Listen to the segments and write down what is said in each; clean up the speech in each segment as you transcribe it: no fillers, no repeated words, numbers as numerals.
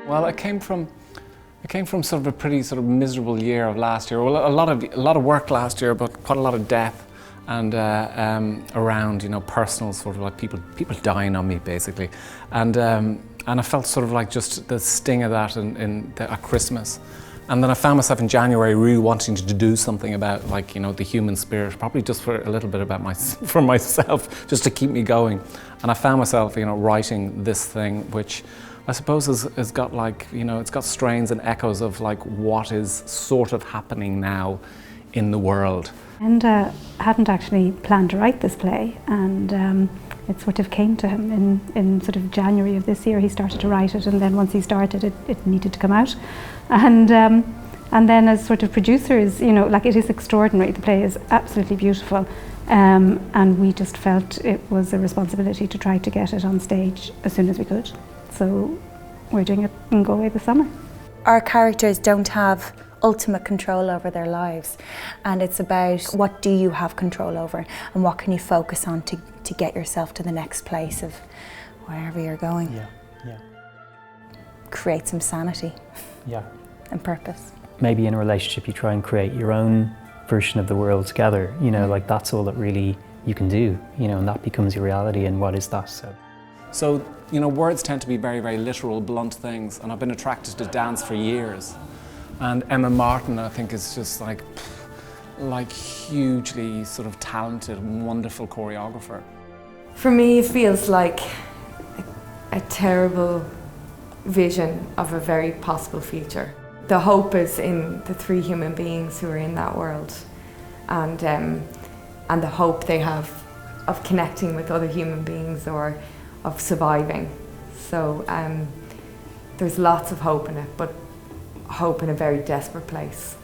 Well, it came from sort of a pretty sort of miserable year of last year. Well, a lot of work last year, but quite a lot of death and around, you know, personal sort of like people dying on me basically, and I felt sort of like just the sting of that at Christmas. And then I found myself in January really wanting to do something about, like, you know, the human spirit, probably just for a little bit about for myself, just to keep me going. And I found myself, you know, writing this thing, which I suppose has got, like, you know, it's got strains and echoes of like what is sort of happening now in the world. Enda hadn't actually planned to write this play, and it sort of came to him in sort of January of this year. He started to write it, and then once he started it needed to come out. And then as sort of producers, you know, like, it is extraordinary. The play is absolutely beautiful, and we just felt it was a responsibility to try to get it on stage as soon as we could. So we're doing it in Galway this summer. Our characters don't have ultimate control over their lives, and it's about what do you have control over and what can you focus on to get yourself to the next place of wherever you're going. Yeah. Create some sanity. Yeah. And purpose. Maybe in a relationship you try and create your own version of the world together, you know, like that's all that really you can do, you know, and that becomes your reality, and what is that? So, you know, words tend to be very, very literal, blunt things, and I've been attracted to dance for years. And Emma Martin, I think, is just like hugely sort of talented, wonderful choreographer. For me, it feels like a terrible vision of a very possible future. The hope is in the three human beings who are in that world, and the hope they have of connecting with other human beings or of surviving. So there's lots of hope in it, but hope in a very desperate place.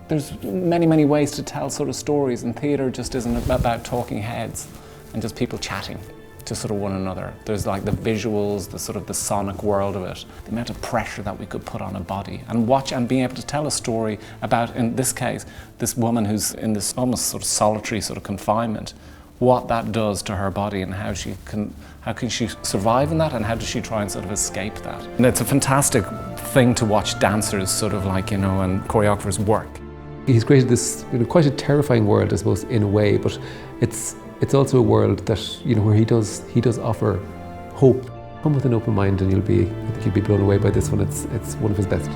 There's many, many ways to tell sort of stories, and theatre just isn't about talking heads and just people chatting to sort of one another. There's like the visuals, the sort of the sonic world of it, the amount of pressure that we could put on a body, and being able to tell a story about, in this case, this woman who's in this almost sort of solitary sort of confinement, what that does to her body and how can she survive in that, and how does she try and sort of escape that. And it's a fantastic thing to watch dancers sort of like, you know, and choreographers work. He's created this, you know, quite a terrifying world, I suppose, in a way, but it's also a world that, you know, where he does offer hope. Come with an open mind and I think you'll be blown away by this one. It's one of his best.